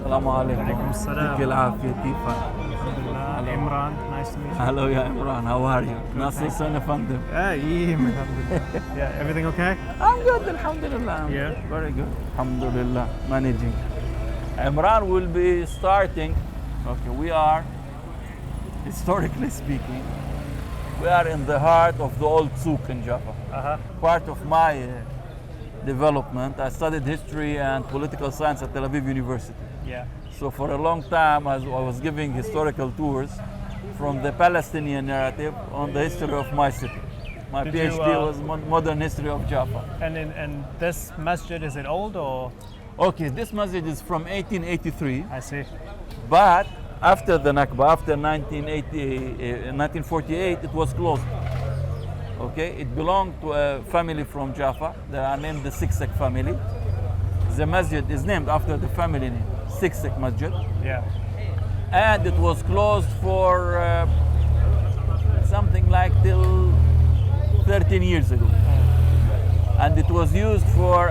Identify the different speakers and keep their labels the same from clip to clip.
Speaker 1: السلام عليكم.
Speaker 2: وعليكم السلام.
Speaker 1: يعطيك العافية كيفك؟
Speaker 2: الحمد لله. Imran, nice to meet you.
Speaker 1: Hello يا Imran, how are you? ناصر سنة فندم.
Speaker 2: Yeah, everything okay?
Speaker 1: I'm good, alhamdulillah.
Speaker 2: Yeah.
Speaker 1: Very good. Alhamdulillah, managing. Imran will be starting, okay, we are, historically speaking, we are in the heart of the old souk in Jaffa. Part of my development, I studied history and political science at Tel Aviv University.
Speaker 2: Yeah.
Speaker 1: So for a long time, I was giving historical tours from the Palestinian narrative on the history of my city. My PhD was modern history of Jaffa.
Speaker 2: And this masjid, is it old or?
Speaker 1: Okay, this masjid is from 1883.
Speaker 2: I see.
Speaker 1: But after the Nakba, after 1948, it was closed. Okay, it belonged to a family from Jaffa. They are named the Siksik family. The masjid is named after the family name, Siksik Masjid.
Speaker 2: Yeah.
Speaker 1: And it was closed for something like till 13 years ago. And it was used for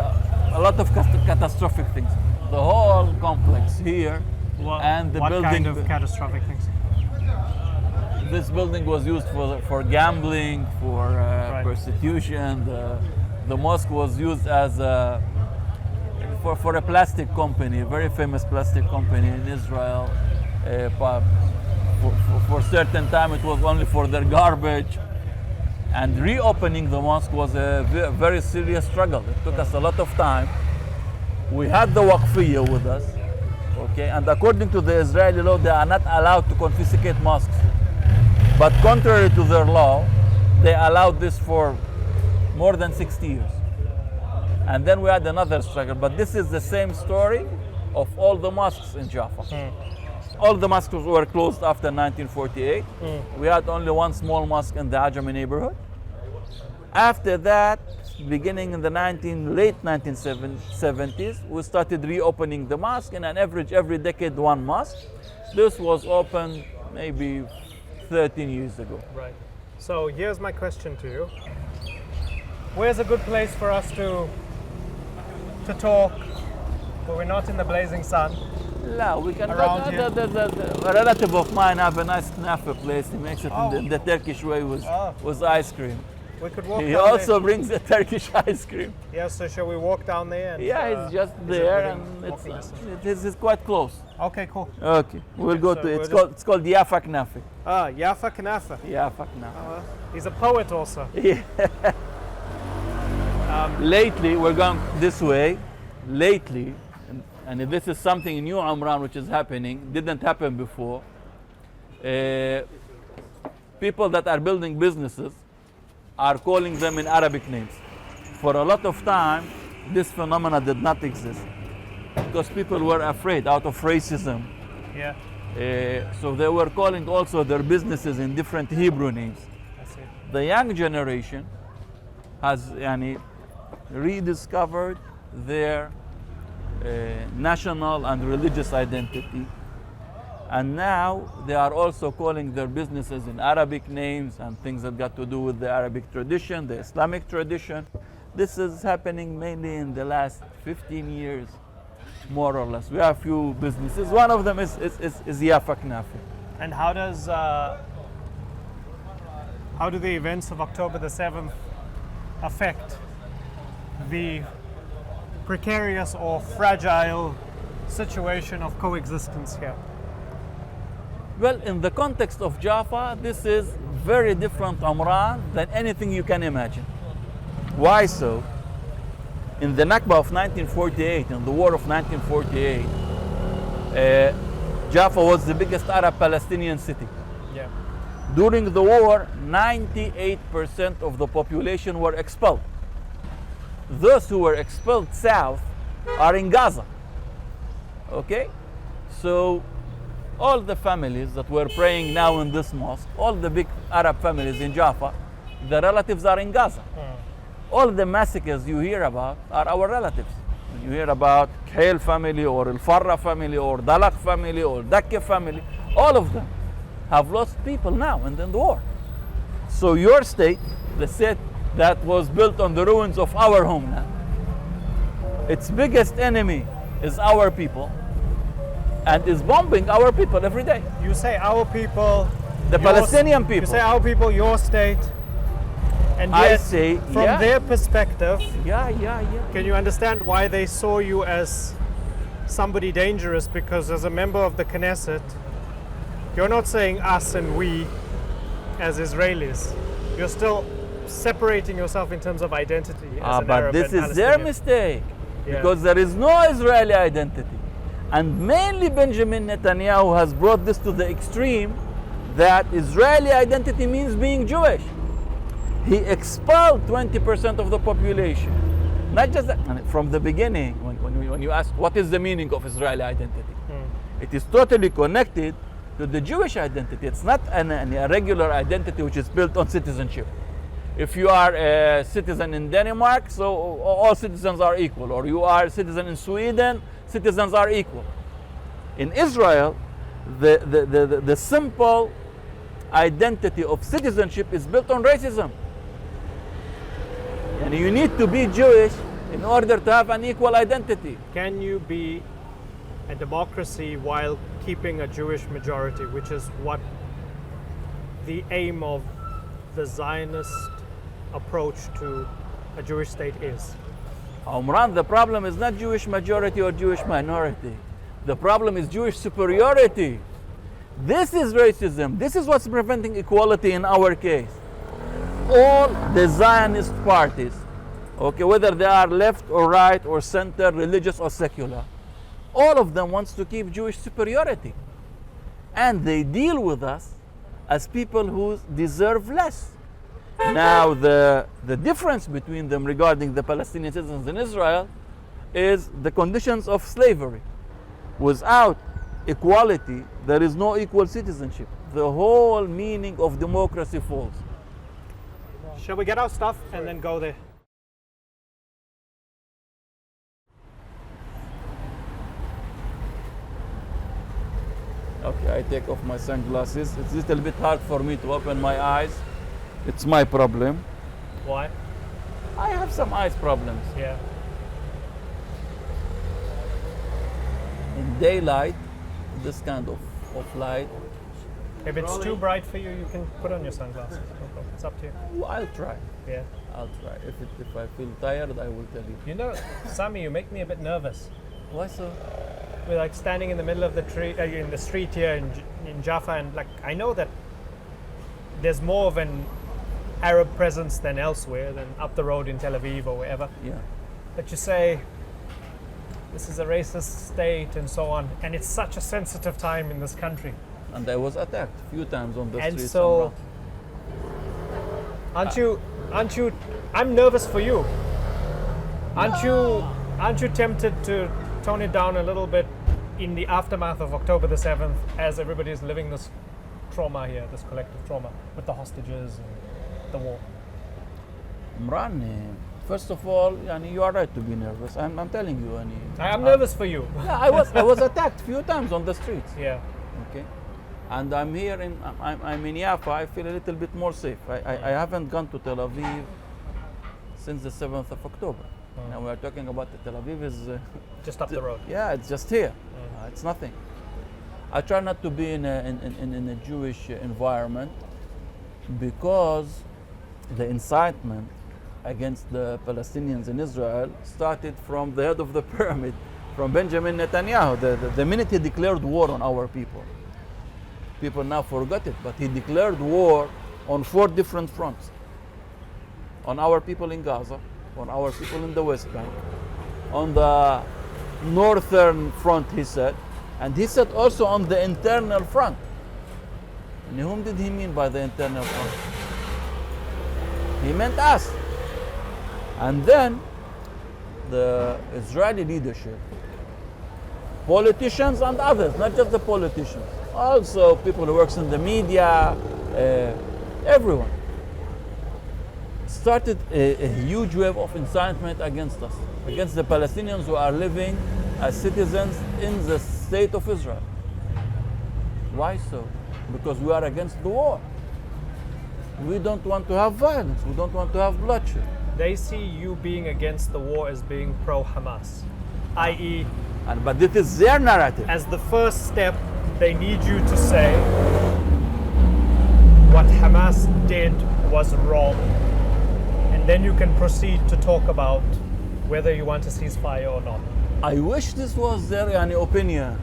Speaker 1: a lot of catastrophic things. The whole complex here and the building.
Speaker 2: What kind of catastrophic things?
Speaker 1: This building was used for gambling, for prostitution. The mosque was used as for a plastic company, a very famous plastic company in Israel. For a certain time, it was only for their garbage. And reopening the mosque was a very serious struggle. It took us a lot of time. We had the waqfiyya with us, okay? And according to the Israeli law, they are not allowed to confiscate mosques. But contrary to their law, they allowed this for more than 60 years. And then we had another struggle. But this is the same story of all the mosques in Jaffa. All the mosques were closed after 1948. We had only one small mosque in the Ajami neighborhood. After that, beginning in the late 1970s, we started reopening the mosque, and on average every decade one mosque. This was opened maybe 13 years ago.
Speaker 2: Right. So here's my question to you. Where's a good place for us to talk where we're not in the blazing sun?
Speaker 1: No, we can
Speaker 2: Around here.
Speaker 1: A relative of mine have a nice Knafeh place. He makes it in the Turkish way with ice cream.
Speaker 2: We could walk
Speaker 1: He
Speaker 2: down
Speaker 1: also
Speaker 2: there.
Speaker 1: brings the Turkish ice cream.
Speaker 2: Yeah, so shall we walk down there? And,
Speaker 1: Yeah, it's just
Speaker 2: is it
Speaker 1: there,
Speaker 2: within
Speaker 1: and
Speaker 2: walking distance?
Speaker 1: it's quite close.
Speaker 2: Okay, cool.
Speaker 1: Okay, we'll go
Speaker 2: so
Speaker 1: to it.
Speaker 2: we'll
Speaker 1: It's called Yaffa Knafeh.
Speaker 2: Yaffa Knafeh.
Speaker 1: Yaffa Knafeh.
Speaker 2: He's a poet also.
Speaker 1: Yeah. Lately, we're going this way. Lately, and this is something new, Imran, which is happening, didn't happen before. People that are building businesses are calling them in Arabic names. For a lot of time, this phenomena did not exist because people were afraid out of racism.
Speaker 2: Yeah.
Speaker 1: So they were calling also their businesses in different Hebrew names.
Speaker 2: I see.
Speaker 1: The young generation has rediscovered their national and religious identity, and now they are also calling their businesses in Arabic names and things that got to do with the Arabic tradition, the Islamic tradition. This is happening mainly in the last 15 years, more or less. We have a few businesses. One of them is Yaffa Knafeh.
Speaker 2: And how do the events of October the 7th affect the precarious or fragile situation of coexistence here?
Speaker 1: Well, in the context of Jaffa, this is very different, Imran, than anything you can imagine. Why so? In the Nakba of 1948, in the war of 1948, Jaffa was the biggest Arab Palestinian city.
Speaker 2: Yeah.
Speaker 1: During the war, 98% of the population were expelled. Those who were expelled south are in Gaza. Okay? So all the families that were praying now in this mosque, all the big Arab families in Jaffa, the relatives are in Gaza. All the massacres you hear about are our relatives. You hear about Khail family or Al Farra family or Dalak family or Dakke family, all of them have lost people now and in the war. So your state, the state that was built on the ruins of our homeland, its biggest enemy is our people. and is bombing our people every day.
Speaker 2: You say our people,
Speaker 1: The Palestinian people.
Speaker 2: You say our people, your state, and
Speaker 1: I
Speaker 2: yet,
Speaker 1: say,
Speaker 2: from
Speaker 1: yeah.
Speaker 2: their perspective,
Speaker 1: Yeah.
Speaker 2: can you understand why they saw you as somebody dangerous? Because as a member of the Knesset, you're not saying us and we as Israelis. You're still separating yourself in terms of identity as an
Speaker 1: But
Speaker 2: Arab
Speaker 1: this
Speaker 2: and
Speaker 1: is their
Speaker 2: Palestinian.
Speaker 1: mistake,
Speaker 2: Yeah.
Speaker 1: because there is no Israeli identity. And mainly Benjamin Netanyahu has brought this to the extreme that Israeli identity means being Jewish. He expelled 20% of the population. Not just that, and from the beginning, when you ask what is the meaning of Israeli identity, it is totally connected to the Jewish identity. It's not a regular identity which is built on citizenship. If you are a citizen in Denmark, so all citizens are equal, or you are a citizen in Sweden, citizens are equal. In Israel, the simple identity of citizenship is built on racism. And you need to be Jewish in order to have an equal identity.
Speaker 2: Can you be a democracy while keeping a Jewish majority, which is what the aim of the Zionist approach to a Jewish state is?
Speaker 1: Imran, the problem is not Jewish majority or Jewish minority. The problem is Jewish superiority. This is racism. This is what's preventing equality in our case. All the Zionist parties, okay, whether they are left or right or center, religious or secular, all of them wants to keep Jewish superiority. And they deal with us as people who deserve less. Now, the difference between them regarding the Palestinian citizens in Israel is the conditions of slavery. Without equality, there is no equal citizenship. The whole meaning of democracy falls.
Speaker 2: Shall we get our stuff and then go there?
Speaker 1: Okay, I take off my sunglasses. It's a little bit hard for me to open my eyes. It's my problem.
Speaker 2: Why?
Speaker 1: I have some eyes problems.
Speaker 2: Yeah.
Speaker 1: In daylight, this kind of light,
Speaker 2: If it's too bright for you, you can put on your sunglasses. No problem. It's up to you.
Speaker 1: I'll try.
Speaker 2: Yeah.
Speaker 1: I'll try. If I feel tired, I will tell you.
Speaker 2: You know, Sami, you make me a bit nervous.
Speaker 1: Why so?
Speaker 2: We're like standing in the middle of the in the street here in Jaffa, and like I know that there's more of an Arab presence than elsewhere, than up the road in Tel Aviv or wherever.
Speaker 1: Yeah.
Speaker 2: But you say this is a racist state and so on, and it's such a sensitive time in this country.
Speaker 1: And I was attacked a few times on the
Speaker 2: And
Speaker 1: streets.
Speaker 2: so, aren't you? I'm nervous for you. Aren't you tempted to tone it down a little bit in the aftermath of October the 7th, as everybody is living this trauma here, this collective trauma with the hostages and the war?
Speaker 1: Imran, first of all, you are right to be nervous. I'm telling you.
Speaker 2: I'm nervous for you.
Speaker 1: Yeah, I was attacked a few times on the streets.
Speaker 2: Yeah.
Speaker 1: Okay. And I'm here I'm in Yaffa. I feel a little bit more safe. I haven't gone to Tel Aviv since the 7th of October. Now we are talking about Tel Aviv is
Speaker 2: Just up the road.
Speaker 1: yeah, it's just here. It's nothing. I try not to be in a Jewish environment because the incitement against the Palestinians in Israel started from the head of the pyramid, from Benjamin Netanyahu. The minute he declared war on our people. People now forgot it, but he declared war on 4 different fronts. On our people in Gaza, on our people in the West Bank, on the northern front, he said, and he said also on the internal front. And whom did he mean by the internal front? He meant us. And then the Israeli leadership, politicians and others, not just the politicians, also people who works in the media, everyone, started a huge wave of incitement against us, against the Palestinians who are living as citizens in the state of Israel. Why so? Because we are against the war. We don't want to have violence. We don't want to have bloodshed.
Speaker 2: They see you being against the war as being pro-Hamas, i.e.
Speaker 1: But this is their narrative.
Speaker 2: As the first step, they need you to say what Hamas did was wrong. And then you can proceed to talk about whether you want a ceasefire or not.
Speaker 1: I wish this was their opinion.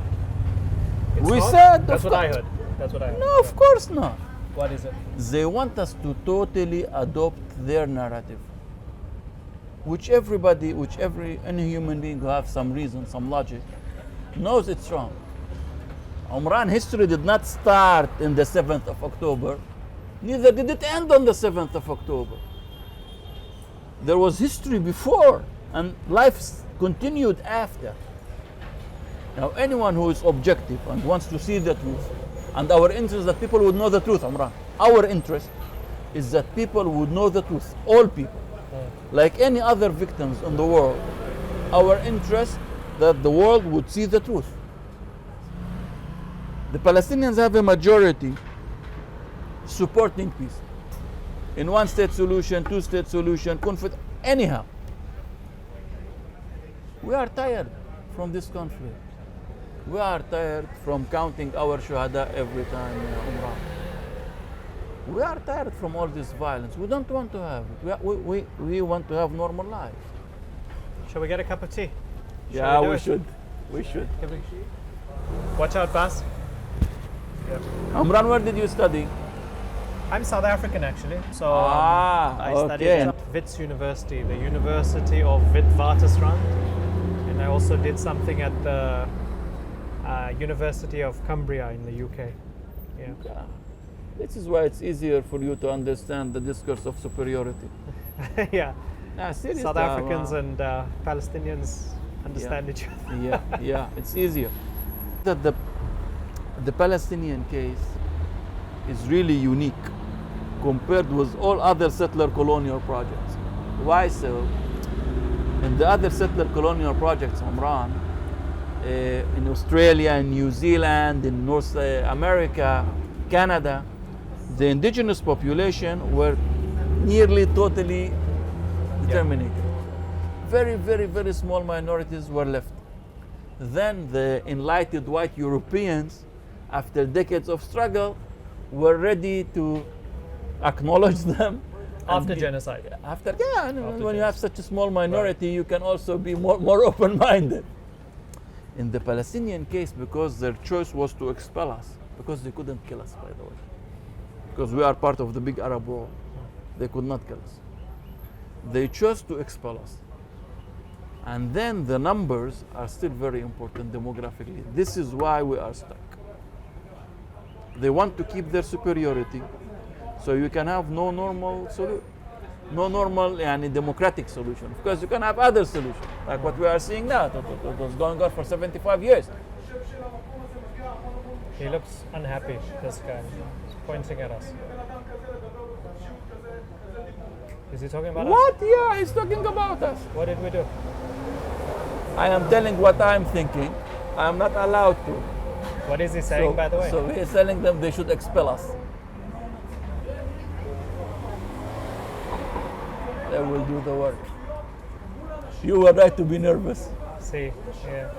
Speaker 2: It's
Speaker 1: We
Speaker 2: not?
Speaker 1: said
Speaker 2: That's what I heard. That's what I heard.
Speaker 1: No, of course not.
Speaker 2: What is it?
Speaker 1: They want us to totally adopt their narrative, which any human being who has some reason, some logic, knows it's wrong. Umran history did not start in the 7th of October, neither did it end on the 7th of October. There was history before, and life continued after. Now, anyone who is objective and wants to see the truth, and our interest is that people would know the truth, Umran. Our interest is that people would know the truth, all people. Like any other victims in the world, our interest that the world would see the truth. The Palestinians have a majority supporting peace. In one-state solution, two-state solution, conflict, anyhow. We are tired from this conflict. We are tired from counting our shuhada every time, Umrah. We are tired from all this violence. We don't want to have it. We want to have normal lives.
Speaker 2: Shall we get a cup of tea?
Speaker 1: Yeah,
Speaker 2: we do
Speaker 1: we
Speaker 2: it?
Speaker 1: should. We should.
Speaker 2: Watch out, Bas.
Speaker 1: Umran, where did you study?
Speaker 2: I'm South African actually, so I studied
Speaker 1: okay.
Speaker 2: at Wits University, the University of Witwatersrand, and I also did something at the University of Cumbria in the UK. Yeah.
Speaker 1: This is why it's easier for you to understand the discourse of superiority.
Speaker 2: Yeah.
Speaker 1: Seriously,
Speaker 2: South Africans and Palestinians understand each other.
Speaker 1: Yeah, it's easier. The Palestinian case is really unique compared with all other settler colonial projects. Why so? In the other settler colonial projects, Umran, in Australia, in New Zealand, in North America, Canada, the indigenous population were nearly totally terminated. Very, very, very small minorities were left. Then the enlightened white Europeans, after decades of struggle, were ready to acknowledge them.
Speaker 2: After genocide.
Speaker 1: When you have such a small minority, you can also be more open-minded. In the Palestinian case, because their choice was to expel us, because they couldn't kill us, by the way, because we are part of the big Arab world, they could not kill us. They chose to expel us. And then the numbers are still very important demographically. This is why we are stuck. They want to keep their superiority, so you can have no normal democratic solution. Of course, you can have other solutions, like what we are seeing now. That was going on for 75 years.
Speaker 2: He looks unhappy, this guy. He's pointing at us. Is he talking about us?
Speaker 1: What? Yeah, he's talking about us.
Speaker 2: What did we do?
Speaker 1: I am telling what I'm thinking. I am not allowed to.
Speaker 2: What is he saying, by the way?
Speaker 1: So he's telling them they should expel us. They will do the work. You were right to be nervous.
Speaker 2: See, yeah.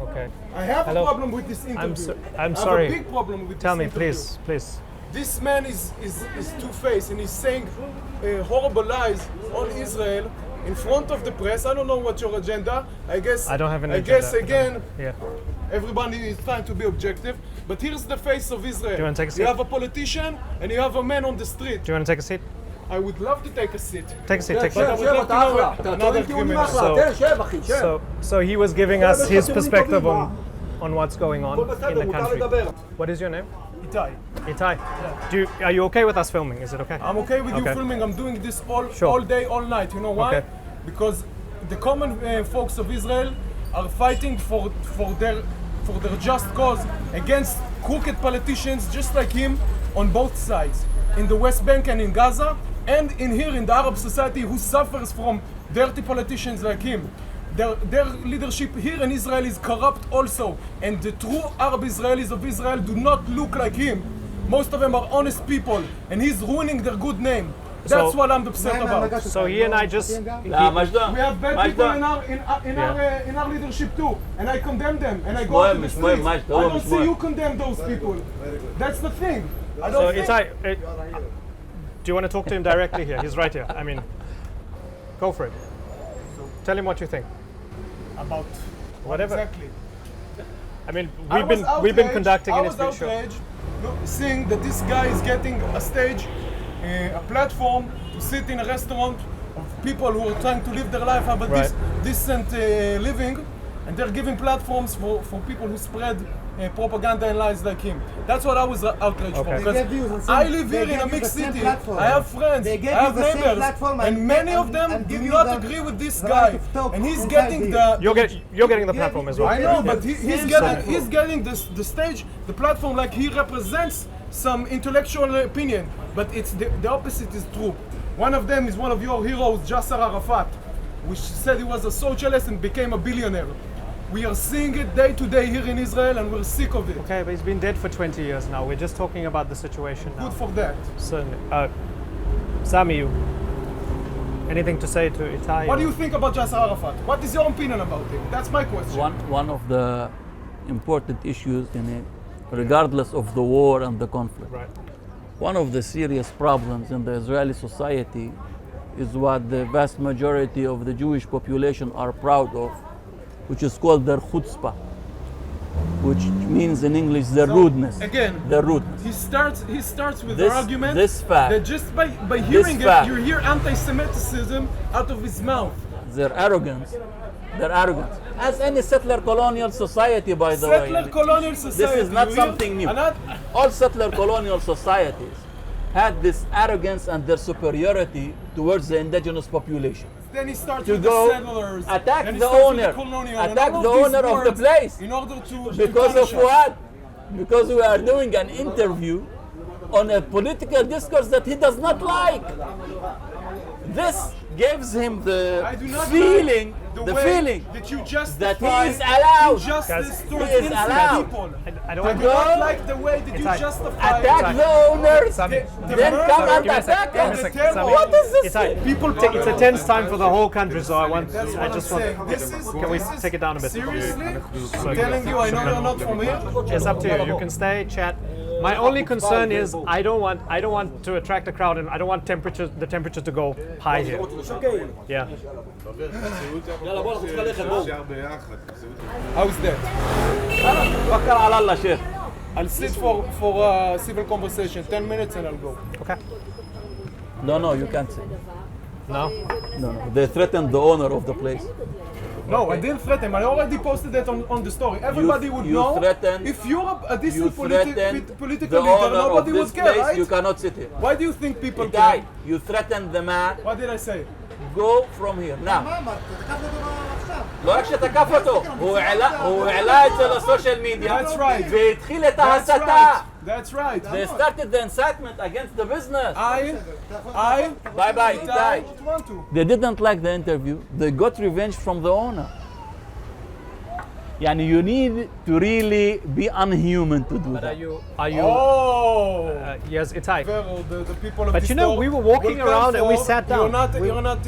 Speaker 2: Okay.
Speaker 3: I have
Speaker 2: Hello.
Speaker 3: a problem with this interview.
Speaker 2: I'm sorry.
Speaker 3: I have a big problem with
Speaker 2: Tell
Speaker 3: this
Speaker 2: me,
Speaker 3: interview.
Speaker 2: please.
Speaker 3: This man is two-faced and he's saying horrible lies on Israel in front of the press. I don't know what's your agenda. I guess
Speaker 2: I don't have an
Speaker 3: I
Speaker 2: agenda.
Speaker 3: guess again,
Speaker 2: Yeah.
Speaker 3: everybody is trying to be objective. But here's the face of Israel.
Speaker 2: Do you wanna take a seat?
Speaker 3: You have a politician and you have a man on the street.
Speaker 2: Do you want to take a seat?
Speaker 3: I would love to take a seat.
Speaker 2: Take a seat.
Speaker 3: But I would love to know another criminal.
Speaker 2: So he was giving us his perspective on what's going on in the country. What is your name?
Speaker 3: Itay.
Speaker 2: Itay. Are you okay with us filming? Is it okay?
Speaker 3: I'm okay with you
Speaker 2: Okay.
Speaker 3: filming. I'm doing this
Speaker 2: Sure.
Speaker 3: all day, all night. You know why?
Speaker 2: Okay.
Speaker 3: Because the common folks of Israel are fighting for their just cause against crooked politicians just like him on both sides, in the West Bank and in Gaza, and in here in the Arab society who suffers from dirty politicians like him. Their leadership here in Israel is corrupt also, and the true Arab Israelis of Israel do not look like him. Most of them are honest people, and he's ruining their good name. That's what I'm upset about.
Speaker 2: So he and I just...
Speaker 1: لا مجدة
Speaker 3: We have bad people in our leadership too, and I condemn them, and I go to the streets. I don't see you condemn those people. That's the thing. I
Speaker 2: So
Speaker 3: don't think.
Speaker 2: Itay, do you want to talk to him directly here? He's right here. I mean, go for it. Tell him what you think.
Speaker 3: About
Speaker 2: Whatever.
Speaker 3: exactly.
Speaker 2: I mean,
Speaker 3: I was
Speaker 2: we've been
Speaker 3: outraged.
Speaker 2: conducting
Speaker 3: I
Speaker 2: an
Speaker 3: was
Speaker 2: speech show.
Speaker 3: outraged seeing that this guy is getting a stage, a platform to sit in a restaurant of people who are trying to live their life, have a decent living, and they're giving platforms for people who spread propaganda and lies like him. That's what I was outraged for. Because I live here in a mixed city. I have friends, I have neighbors, and many of them do not agree with this guy. And he's getting the...
Speaker 2: You're getting the platform as well.
Speaker 3: I know, but he's getting the stage, the platform, like he represents some intellectual opinion. But it's the opposite is true. One of them is one of your heroes, Yasser Arafat, which said he was a socialist and became a billionaire. We are seeing it day to day here in Israel, and we're sick of it.
Speaker 2: Okay, but he's been dead for 20 years now. We're just talking about the situation now.
Speaker 3: Good for that.
Speaker 2: Certainly. Sami, anything to say to Itay?
Speaker 3: What do you think about Yasser Arafat? What is your opinion about him? That's my question.
Speaker 1: one of the important issues in it, regardless of the war and the conflict.
Speaker 2: Right.
Speaker 1: One of the serious problems in the Israeli society is what the vast majority of the Jewish population are proud of, which is called their chutzpah, which means in English their rudeness.
Speaker 3: Again,
Speaker 1: their rudeness.
Speaker 3: He starts with the argument
Speaker 1: fact,
Speaker 3: that just by hearing
Speaker 1: fact,
Speaker 3: you hear anti-Semitism out of his mouth.
Speaker 1: Their arrogance. As any settler colonial society, by the way.
Speaker 3: Settler colonial society.
Speaker 1: This is not something new. All settler colonial societies had this arrogance and their superiority towards the indigenous population.
Speaker 3: Then he starts
Speaker 1: To
Speaker 3: with
Speaker 1: go
Speaker 3: the settlers.
Speaker 1: attack
Speaker 3: then he
Speaker 1: the
Speaker 3: starts with
Speaker 1: owner,
Speaker 3: colonial,
Speaker 1: attack
Speaker 3: and all
Speaker 1: the
Speaker 3: of these
Speaker 1: owner of the
Speaker 3: words
Speaker 1: place.
Speaker 3: in order to
Speaker 1: Because of
Speaker 3: punish us.
Speaker 1: what? Because we are doing an interview on a political discourse that he does not like. This gives him the
Speaker 3: I do not
Speaker 1: feeling,
Speaker 3: like
Speaker 1: the
Speaker 3: way
Speaker 1: feeling
Speaker 3: that you
Speaker 1: that
Speaker 3: justify
Speaker 1: he is allowed.
Speaker 3: injustice
Speaker 2: Guys,
Speaker 3: towards
Speaker 1: he is
Speaker 3: innocent
Speaker 1: allowed.
Speaker 3: people.
Speaker 2: I don't
Speaker 3: I
Speaker 2: want
Speaker 3: do
Speaker 2: to...
Speaker 3: not like the way that you
Speaker 2: Itay.
Speaker 3: justify
Speaker 1: Attack the owners,
Speaker 2: Sami.
Speaker 1: then come and
Speaker 2: Give me a sec,
Speaker 1: attack
Speaker 2: give me a
Speaker 1: us.
Speaker 2: sec,
Speaker 3: terror.
Speaker 2: Sami.
Speaker 1: What is this?
Speaker 2: Itay,
Speaker 3: People
Speaker 2: it's a tense time for the whole country, so I
Speaker 3: That's what
Speaker 2: I
Speaker 3: I'm
Speaker 2: just
Speaker 3: saying.
Speaker 2: want...
Speaker 3: This is,
Speaker 2: Can we
Speaker 3: this is-
Speaker 2: take it down a bit?
Speaker 3: Seriously? I'm telling you, I know you're not from here.
Speaker 2: It's up to you. You can stay, chat. My only concern is I don't want to attract a crowd, and I don't want the temperature to go high here. Yeah.
Speaker 3: How's that?
Speaker 1: فكر على الله شيخ.
Speaker 3: I'll sit for a civil conversation, 10 minutes and I'll go.
Speaker 2: Okay.
Speaker 1: No, you can't say.
Speaker 2: No.
Speaker 1: No. They threatened the owner of the place.
Speaker 3: No, I didn't threaten. I already posted that on the story. Everybody would
Speaker 1: you
Speaker 3: know.
Speaker 1: threatened-
Speaker 3: If you're a
Speaker 1: You
Speaker 3: decent
Speaker 1: threatened
Speaker 3: political
Speaker 1: the
Speaker 3: leader,
Speaker 1: owner
Speaker 3: nobody
Speaker 1: of
Speaker 3: would
Speaker 1: this
Speaker 3: care,
Speaker 1: place.
Speaker 3: right?
Speaker 1: You cannot sit here.
Speaker 3: Why do you think people
Speaker 1: Itay,
Speaker 3: care?
Speaker 1: you threatened the man.
Speaker 3: What did I say?
Speaker 1: Go from here now. לא רק שתקף אותו, הוא העלה את זה לסושיאל מדיה
Speaker 3: That's right.
Speaker 1: והתחיל את
Speaker 3: That's
Speaker 1: ההסתה.
Speaker 3: right. That's right.
Speaker 1: They started the incitement against the business.
Speaker 3: I
Speaker 1: Bye, Itay.
Speaker 3: don't want to.
Speaker 1: They didn't like the interview. They got revenge from the owner. Yani you need to really be unhuman to do
Speaker 2: But
Speaker 1: that.
Speaker 2: are you?
Speaker 3: Oh.
Speaker 2: Yes, Itay.
Speaker 3: The people of
Speaker 2: But
Speaker 3: this
Speaker 2: you know,
Speaker 3: store
Speaker 2: we were walking
Speaker 3: will come
Speaker 2: around and we
Speaker 3: for-
Speaker 2: sat down.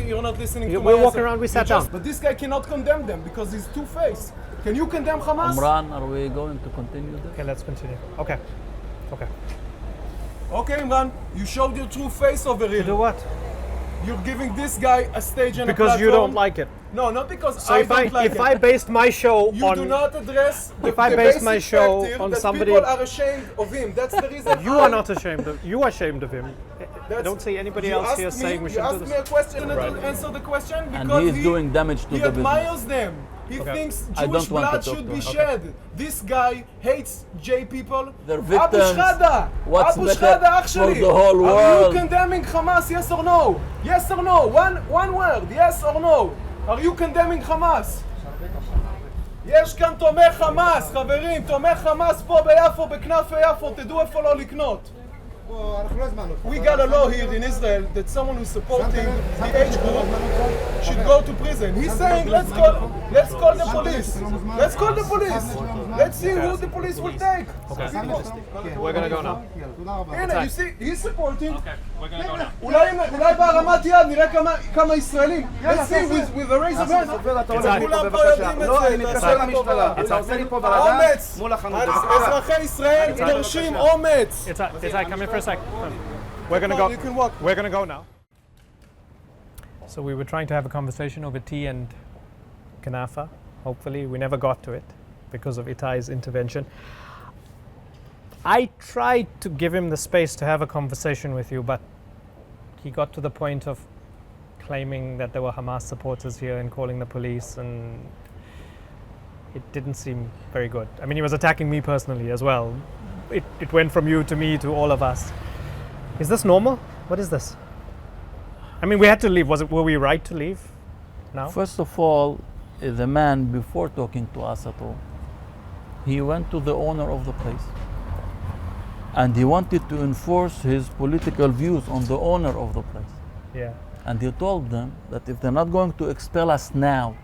Speaker 3: You're not listening to
Speaker 2: We were
Speaker 3: my
Speaker 2: walking
Speaker 3: answer.
Speaker 2: around, we sat
Speaker 3: You just-
Speaker 2: down.
Speaker 3: But this guy cannot condemn them because he's two-faced. Can you condemn Hamas?
Speaker 1: Imran, are we going to continue this?
Speaker 2: Okay, let's continue. Okay.
Speaker 3: Okay, Imran, you showed your true face over here.
Speaker 2: Do what?
Speaker 3: You're giving this guy a stage and
Speaker 2: Because
Speaker 3: a
Speaker 2: you
Speaker 3: platform.
Speaker 2: don't like it.
Speaker 3: No, not because
Speaker 2: So
Speaker 3: I
Speaker 2: if
Speaker 3: don't like
Speaker 2: if
Speaker 3: it.
Speaker 2: I based my show
Speaker 3: You
Speaker 2: on
Speaker 3: do not address the,
Speaker 2: If I
Speaker 3: the
Speaker 2: base
Speaker 3: basic
Speaker 2: my show
Speaker 3: fact here
Speaker 2: on
Speaker 3: that
Speaker 2: somebody-
Speaker 3: people are ashamed of him. That's the reason.
Speaker 2: you are not ashamed of you are ashamed of him. I
Speaker 3: That's-
Speaker 2: don't see anybody
Speaker 3: You
Speaker 2: else
Speaker 3: asked
Speaker 2: here
Speaker 3: me-
Speaker 2: saying we
Speaker 3: You
Speaker 2: should do
Speaker 3: asked
Speaker 2: this.
Speaker 3: me a question and I didn't answer the question
Speaker 1: And
Speaker 3: because
Speaker 1: he is doing damage to
Speaker 3: he
Speaker 1: the business.
Speaker 3: admires them. He
Speaker 2: Okay.
Speaker 3: thinks
Speaker 1: I
Speaker 3: Jewish
Speaker 1: don't want
Speaker 3: blood
Speaker 1: to talk
Speaker 3: should
Speaker 1: to
Speaker 3: be
Speaker 1: him.
Speaker 3: shed. This guy hates J people.
Speaker 1: They're
Speaker 3: Abu
Speaker 1: victims.
Speaker 3: Shehadeh.
Speaker 1: What's
Speaker 3: Abu
Speaker 1: better
Speaker 3: Shehadeh,
Speaker 1: for
Speaker 3: actually.
Speaker 1: the whole
Speaker 3: Are
Speaker 1: world?
Speaker 3: you condemning Hamas? Yes or no? Yes or no? One word. Yes or no? Are you condemning Hamas? יש כאן תומך חמאס, חברים, תומך חמאס פה ביפו, בכנפה יפו, תדעו איפה לא לקנות. We got a law here in Israel that someone who's supporting the age group should go to prison. He's saying, let's call the police. Let's call the police. Let's see who the police will take.
Speaker 2: We're gonna go now.
Speaker 3: הנה, you see, he's supporting. אולי בהרמת יד נראה כמה ישראלים. Let's see with the raise of hand. כולם פה יודעים את זה.
Speaker 4: אני מתקשר למשטרה. אתה עושה לי פה בלגן
Speaker 3: אומץ.
Speaker 4: מול החנות.
Speaker 3: אזרחי ישראל דורשים אומץ.
Speaker 2: Itay, come here for a sec. We're gonna go.
Speaker 3: You can walk.
Speaker 2: We're gonna go now. So we were trying to have a conversation over tea and Knafeh. Hopefully, we never got to it because of Itay's intervention. I tried to give him the space to have a conversation with you, but he got to the point of claiming that there were Hamas supporters here and calling the police, and it didn't seem very good. I mean, he was attacking me personally as well. It went from you to me to all of us. Is this normal? What is this? I mean, we had to leave. Were we right to leave now?
Speaker 1: First of all, the man, before talking to us at all, he went to the owner of the place and he wanted to enforce his political views on the owner of the place.
Speaker 2: Yeah.
Speaker 1: And he told them that if they're not going to expel us now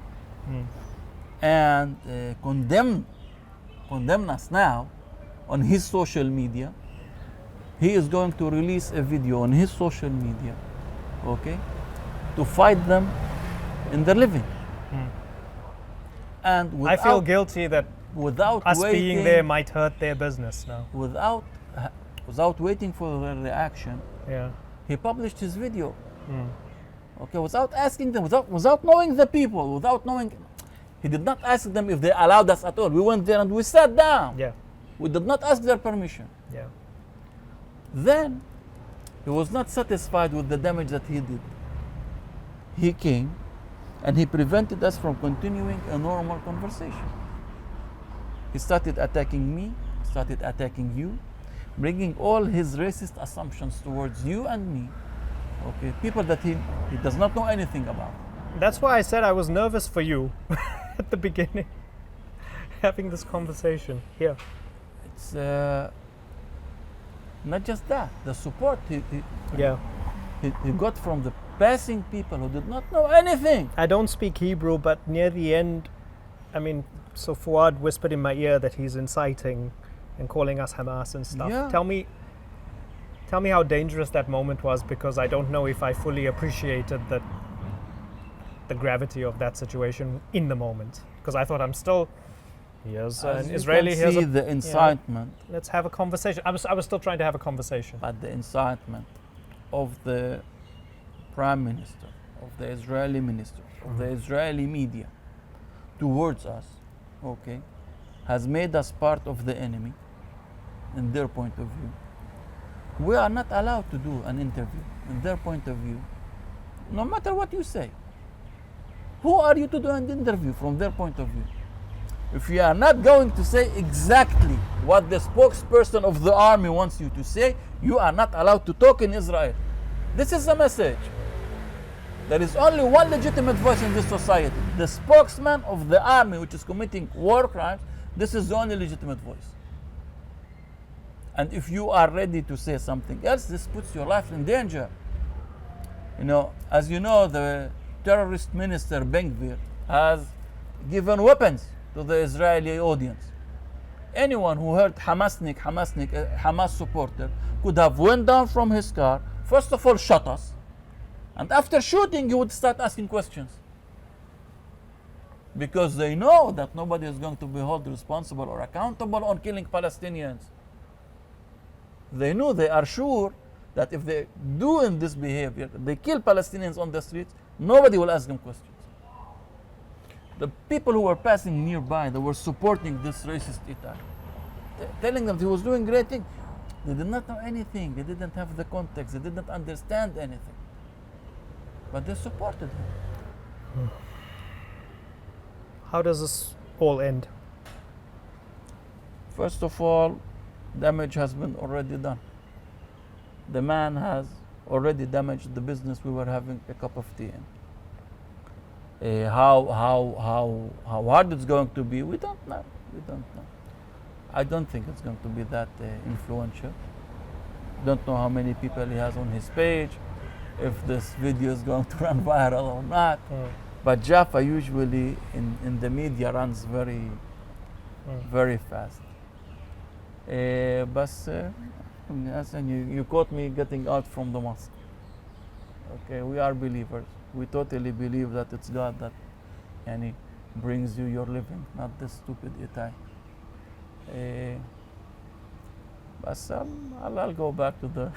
Speaker 1: and condemn us now on his social media, he is going to release a video on his social media, okay, to fight them in their living. And
Speaker 2: I feel guilty that
Speaker 1: without
Speaker 2: us being there might hurt their business now.
Speaker 1: Without waiting for their reaction,
Speaker 2: Yeah.
Speaker 1: he published his video. Okay, without asking them, without knowing the people, without knowing, he did not ask them if they allowed us at all. We went there and we sat down.
Speaker 2: Yeah.
Speaker 1: We did not ask their permission.
Speaker 2: Yeah.
Speaker 1: Then he was not satisfied with the damage that he did. He came and he prevented us from continuing a normal conversation. He started attacking me, started attacking you, bringing all his racist assumptions towards you and me, okay, people that he does not know anything about.
Speaker 2: That's why I said I was nervous for you at the beginning, having this conversation here.
Speaker 1: It's not just that, the support
Speaker 2: Yeah.
Speaker 1: he got from the passing people who did not know anything.
Speaker 2: I don't speak Hebrew, but near the end, I mean, so Fuad whispered in my ear that he's inciting and calling us Hamas and stuff.
Speaker 1: Yeah.
Speaker 2: Tell me how dangerous that moment was, because I don't know if I fully appreciated the gravity of that situation in the moment. Because I thought I'm still here's
Speaker 1: As
Speaker 2: an
Speaker 1: you
Speaker 2: Israeli.
Speaker 1: can
Speaker 2: Here's
Speaker 1: see the incitement,
Speaker 2: let's have a conversation. I was still trying to have a conversation.
Speaker 1: but the incitement of the Prime Minister, of the Israeli minister, of the Israeli media towards us, okay, has made us part of the enemy in their point of view. We are not allowed to do an interview in their point of view, no matter what you say. Who are you to do an interview from their point of view? If you are not going to say exactly what the spokesperson of the army wants you to say, you are not allowed to talk in Israel. This is the message. There is only one legitimate voice in this society. The spokesman of the army, which is committing war crimes, this is the only legitimate voice. And if you are ready to say something else, this puts your life in danger. You know, as you know, the terrorist minister Ben-Gvir has given weapons to the Israeli audience. Anyone who heard Hamasnik, Hamas supporter, could have went down from his car, first of all shot us, and after shooting he would start asking questions. Because they know that nobody is going to be held responsible or accountable on killing Palestinians. They know, they are sure that if they do in this behavior, they kill Palestinians on the streets, nobody will ask them questions. The people who were passing nearby, they were supporting this racist Itay, telling them he was doing great things. They did not know anything. They didn't have the context. They didn't understand anything. But they supported him.
Speaker 2: How does this all end?
Speaker 1: First of all, damage has been already done. The man has already damaged the business we were having a cup of tea in. How hard it's going to be, we don't know. I don't think it's going to be that influential. Don't know how many people he has on his page, if this video is going to run viral or not. But Jaffa usually in the media runs very very fast. But yes, and you caught me getting out from the mosque. Okay, we are believers. We totally believe that it's God that brings you your living, not this stupid Itay. But I'll go back to the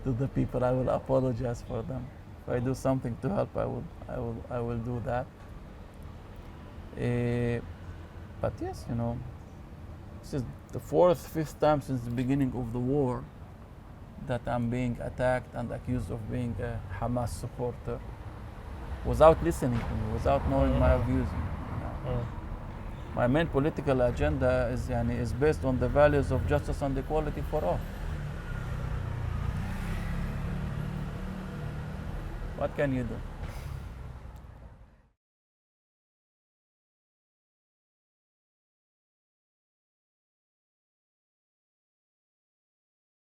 Speaker 1: to the people. I will apologize for them. If I do something to help, I will do that. But yes, this is the fourth, fifth time since the beginning of the war that I'm being attacked and accused of being a Hamas supporter without listening to me, without knowing my views. My main political agenda is based on the values of justice and equality for all. What can you do?